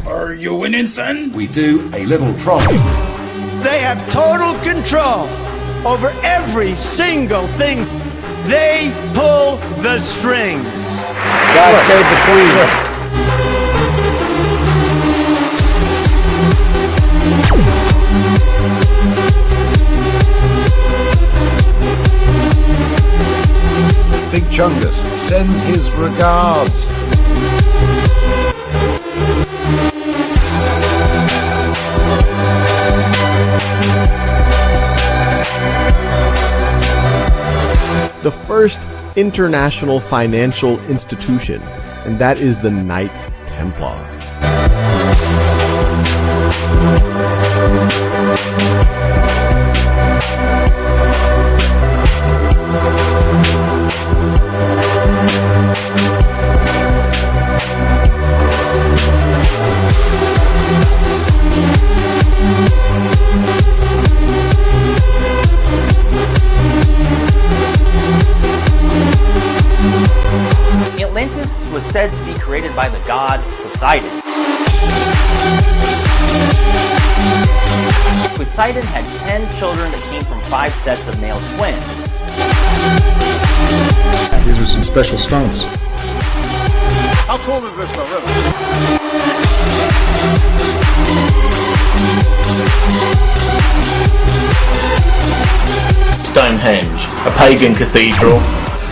Are you winning, son? We do a little try. They have total control over every single thing. They pull the strings. God save the Queen. Big Chungus sends his regards. The first international financial institution, and that is the Knights Templar. Atlantis was said to be created by the god Poseidon. Poseidon had 10 children that came from 5 sets of male twins. These are some special stones. How cool is this though, really? Stonehenge, a pagan cathedral.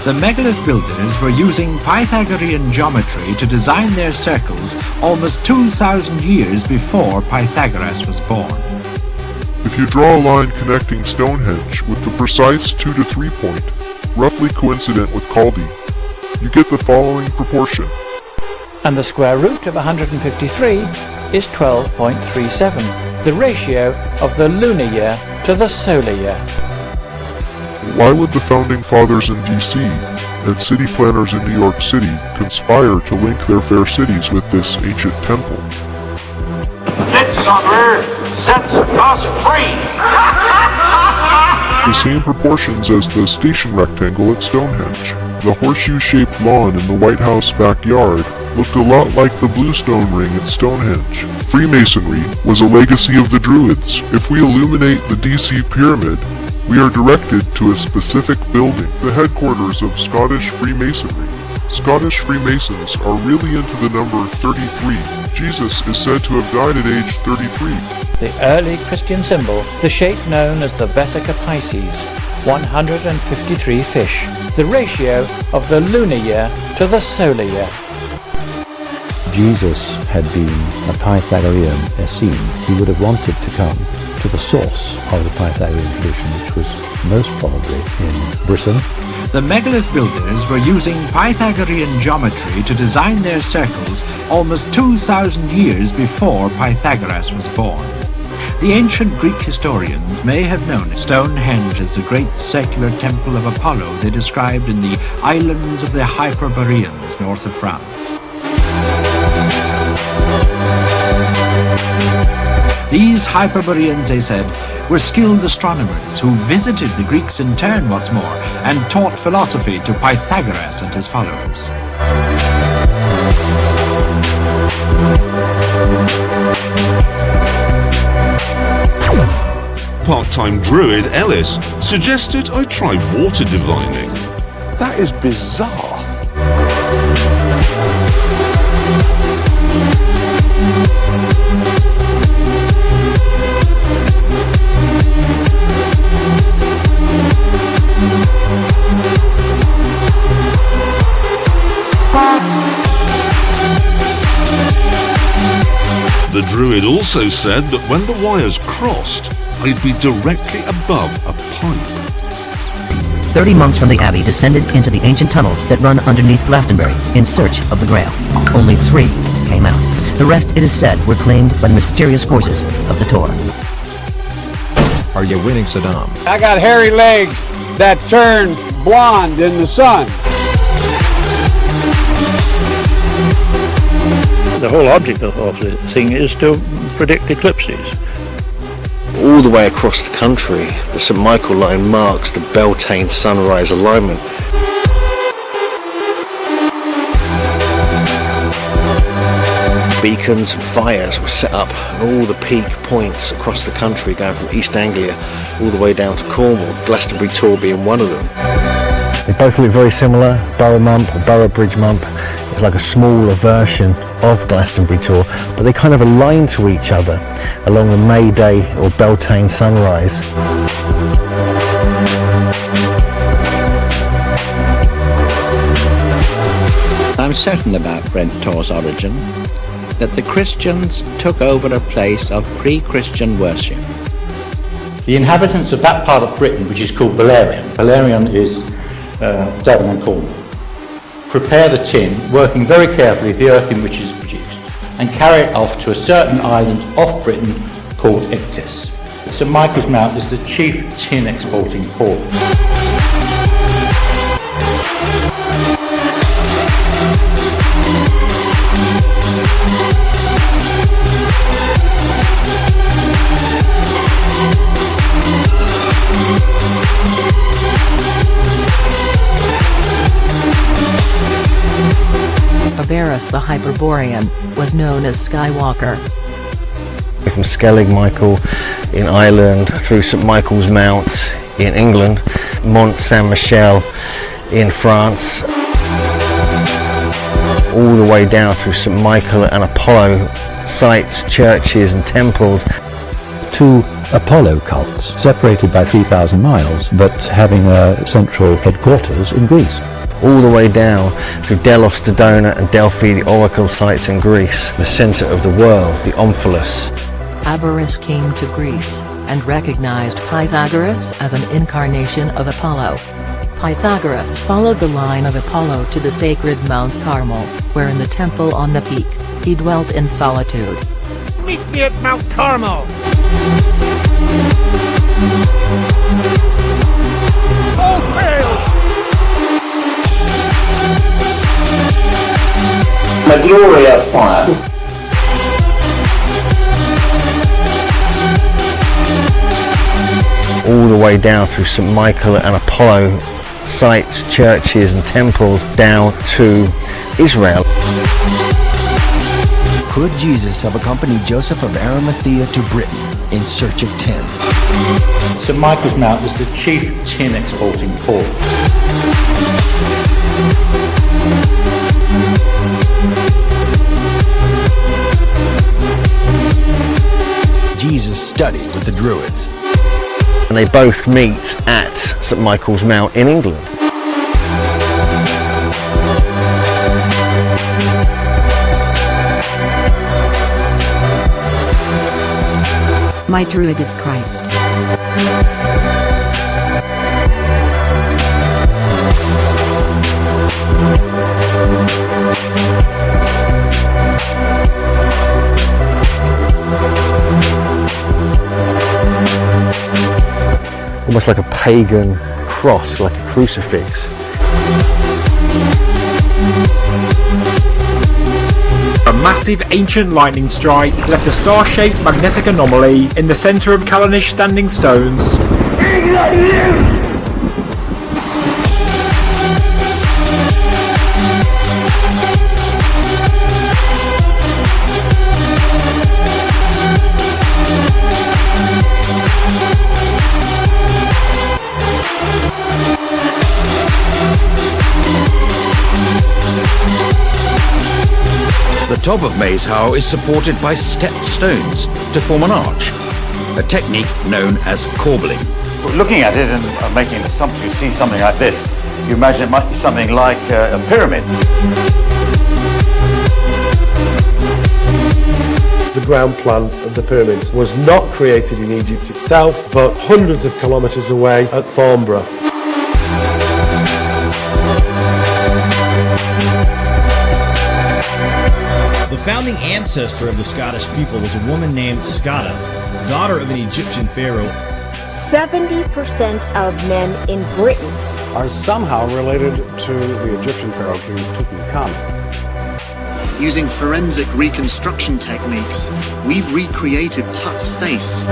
The megalith builders were using Pythagorean geometry to design their circles almost 2,000 years before Pythagoras was born. If you draw a line connecting Stonehenge with the precise 2 to 3 point, roughly coincident with Chaldee, you get the following proportion. And the square root of 153 is 12.37, the ratio of the lunar year to the solar year. Why would the founding fathers in D.C. and city planners in New York City conspire to link their fair cities with this ancient temple? Midsummer sets us free! The same proportions as the station rectangle at Stonehenge. The horseshoe-shaped lawn in the White House backyard looked a lot like the bluestone ring at Stonehenge. Freemasonry was a legacy of the Druids. If we illuminate the D.C. pyramid, we are directed to a specific building, the headquarters of Scottish Freemasonry. Scottish Freemasons are really into the number 33. Jesus is said to have died at age 33. The early Christian symbol, the shape known as the Vesica Pisces, 153 fish, the ratio of the lunar year to the solar year. Jesus had been a Pythagorean Essene. He would have wanted to come to the source of the Pythagorean tradition, which was most probably in Britain. The megalith builders were using Pythagorean geometry to design their circles almost 2,000 years before Pythagoras was born. The ancient Greek historians may have known Stonehenge as the great circular temple of Apollo they described in the islands of the Hyperboreans north of France. These Hyperboreans, they said, were skilled astronomers who visited the Greeks in turn what's more and taught philosophy to Pythagoras and his followers. Part-time druid Ellis suggested I try water divining. That is bizarre. The druid also said that when the wires crossed, I'd be directly above a pipe. 30 monks from the abbey descended into the ancient tunnels that run underneath Glastonbury in search of the Grail. Only 3 came out. The rest, it is said, were claimed by the mysterious forces of the Tor. Are you winning, Saddam? I got hairy legs that turn blonde in the sun. The whole object of the thing is to predict eclipses. All the way across the country, the St Michael line marks the Beltane sunrise alignment. Beacons and fires were set up at all the peak points across the country, going from East Anglia all the way down to Cornwall, Glastonbury Tor being one of them. They both look very similar. Borough Mump or Borough Bridge Mump is like a smaller version of Glastonbury Tor, but they kind of align to each other along the May Day or Beltane sunrise. I'm certain about Brent Tor's origin, that the Christians took over a place of pre-Christian worship. The inhabitants of that part of Britain, which is called Balerion is Devon and Cornwall, prepare the tin, working very carefully the earth in which it is produced, and carry it off to a certain island off Britain called Ichthys. St Michael's Mount is the chief tin exporting port. Aberrus the Hyperborean was known as Skywalker. From Skellig Michael in Ireland through St Michael's Mount in England, Mont Saint-Michel in France, all the way down through St Michael and Apollo sites, churches and temples. Two Apollo cults, separated by 3,000 miles, but having a central headquarters in Greece. All the way down through Delos, Dodona and Delphi, the oracle sites in Greece, the centre of the world, the Omphalos. Aberrus came to Greece and recognized Pythagoras as an incarnation of Apollo. Pythagoras followed the line of Apollo to the sacred Mount Carmel, where in the temple on the peak, he dwelt in solitude. Meet me at Mount Carmel! All hail! The glory of fire. All the way down through St Michael and Apollo sites, churches and temples down to Israel. Could Jesus have accompanied Joseph of Arimathea to Britain in search of tin? St Michael's Mount is the chief tin exporting port. Jesus studied with the Druids. And they both meet at St Michael's Mount in England. My Druid is Christ. Almost like a pagan cross, like a crucifix. A massive ancient lightning strike left a star-shaped magnetic anomaly in the centre of Callanish standing stones. The top of Maeshowe is supported by stepped stones to form an arch, a technique known as corbelling. Looking at it and making an assumption, you see something like this, you imagine it might be something like a pyramid. The ground plan of the pyramids was not created in Egypt itself, but hundreds of kilometres away at Thornborough. The founding ancestor of the Scottish people was a woman named Scotta, daughter of an Egyptian pharaoh. 70% of men in Britain are somehow related to the Egyptian pharaoh King Tutankhamun. Using forensic reconstruction techniques, we've recreated Tut's face.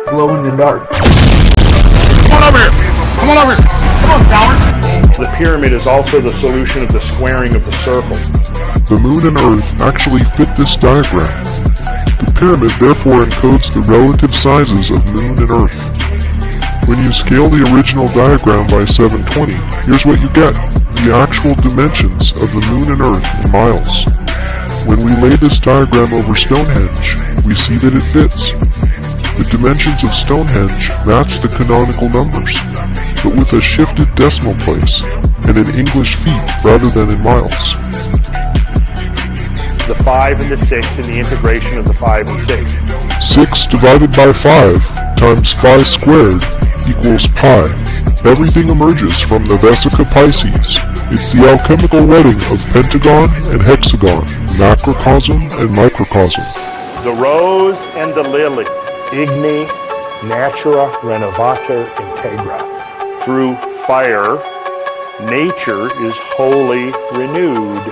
Glow in the dark. Come on over here! Come on over here! Come on! pyramid is also the solution of the squaring of the circle. The moon and Earth actually fit this diagram. The pyramid therefore encodes the relative sizes of moon and Earth. When you scale the original diagram by 720, here's what you get: the actual dimensions of the moon and Earth in miles. When we lay this diagram over Stonehenge, we see that it fits. The dimensions of Stonehenge match the canonical numbers, but with a shifted decimal place and in English feet rather than in miles. The 5 and the 6 and the integration of the 5 and 6. 6 divided by 5 times phi squared equals pi. Everything emerges from the Vesica Pisces. It's the alchemical wedding of pentagon and hexagon, macrocosm and microcosm. The rose and the lily. Igni, natura renovator integra. Through fire, nature is wholly renewed.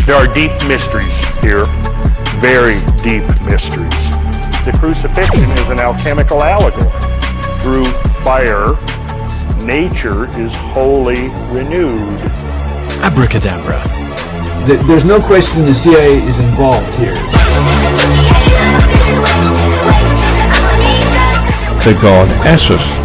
There are deep mysteries here, very deep mysteries. The crucifixion is an alchemical allegory. Through fire, nature is wholly renewed. Abracadabra. There's no question the CIA is involved here. The god Essus.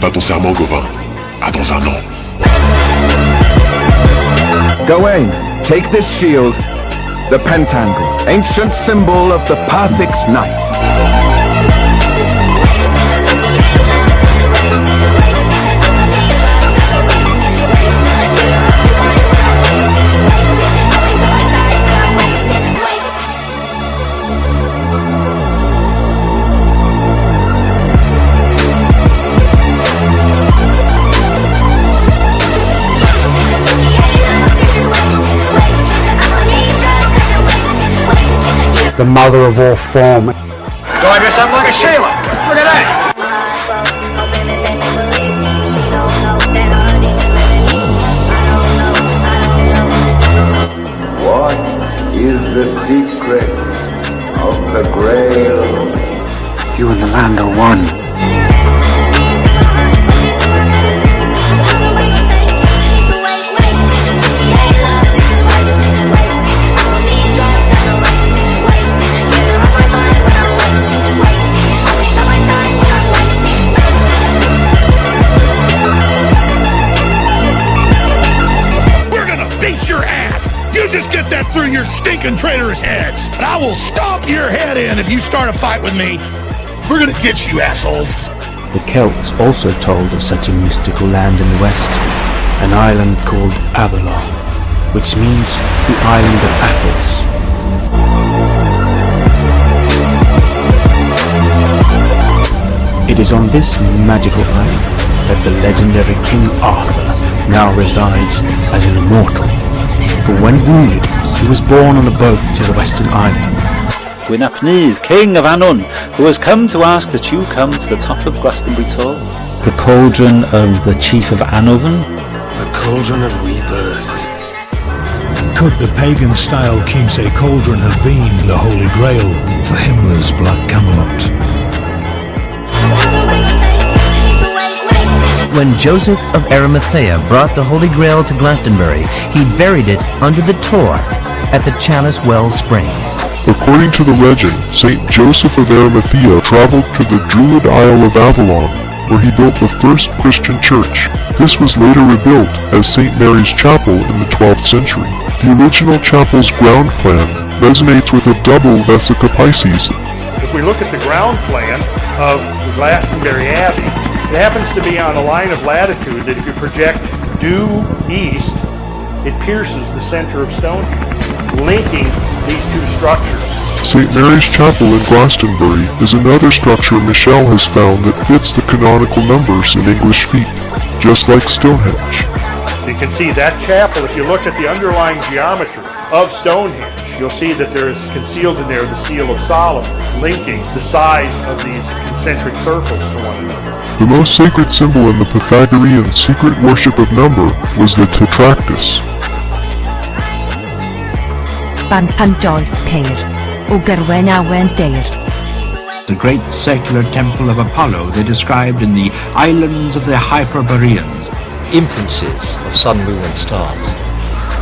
Pas ton serment, Gauvin. À dans un an. Gawain, take this shield, the pentangle, ancient symbol of the perfect knight. The mother of all form. Do I dress up like a Sheila? Look at that! What is the secret of the Grail? You and the land are one. Just get that through your stinking traitorous heads, and I will stomp your head in if you start a fight with me. We're gonna get you, assholes. The Celts also told of such a mystical land in the west, an island called Avalon, which means the island of apples. It is on this magical island that the legendary King Arthur now resides as an immortal. For when wounded, he was borne on a boat to the western island. Gwynapnydd, King of Annwn, who has come to ask that you come to the top of Glastonbury Tor. The cauldron of the Chief of Anovan. The cauldron of rebirth. Could the pagan-style Kimsey cauldron have been the Holy Grail for Himmler's Black Camelot? When Joseph of Arimathea brought the Holy Grail to Glastonbury, he buried it under the Tor at the Chalice Well Spring. According to the legend, Saint Joseph of Arimathea traveled to the Druid Isle of Avalon where he built the first Christian church. This was later rebuilt as St. Mary's Chapel in the 12th century. The original chapel's ground plan resonates with a double Vesica Pisces. If we look at the ground plan of Glastonbury Abbey, it happens to be on a line of latitude that if you project due east, it pierces the center of Stonehenge, linking these two structures. St. Mary's Chapel in Glastonbury is another structure Michelle has found that fits the canonical numbers in English feet, just like Stonehenge. So you can see that chapel, if you look at the underlying geometry of Stonehenge, you'll see that there is concealed in there the seal of Solomon, linking the size of these concentric circles to one another. The most sacred symbol in the Pythagorean secret worship of number was the tetractys. The great circular temple of Apollo they described in the islands of the Hyperboreans. Imprints of sun, moon and stars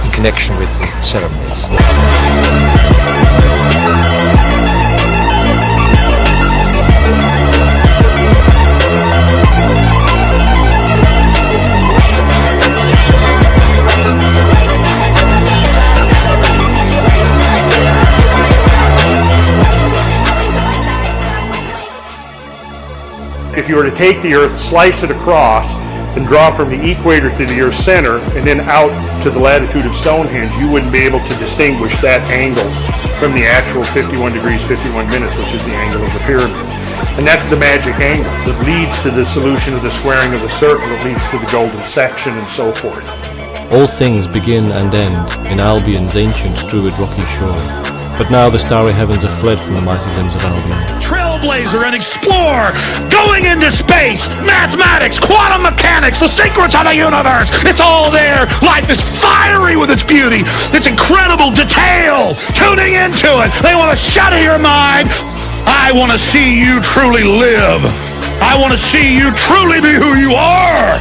in connection with the ceremonies. If you were to take the Earth, slice it across, and draw from the equator to the Earth's center, and then out to the latitude of Stonehenge, you wouldn't be able to distinguish that angle from the actual 51 degrees 51 minutes, which is the angle of the pyramid. And that's the magic angle that leads to the solution of the squaring of the circle, that leads to the golden section, and so forth. All things begin and end in Albion's ancient druid rocky shore. But now the starry heavens have fled from the mighty limbs of Albion. Trailblazer and explorer, going into space, mathematics, quantum mechanics, the secrets of the universe. It's all there. Life is fiery with its beauty, its incredible detail. Tuning into it, they want to shatter your mind. I want to see you truly live. I want to see you truly be who you are.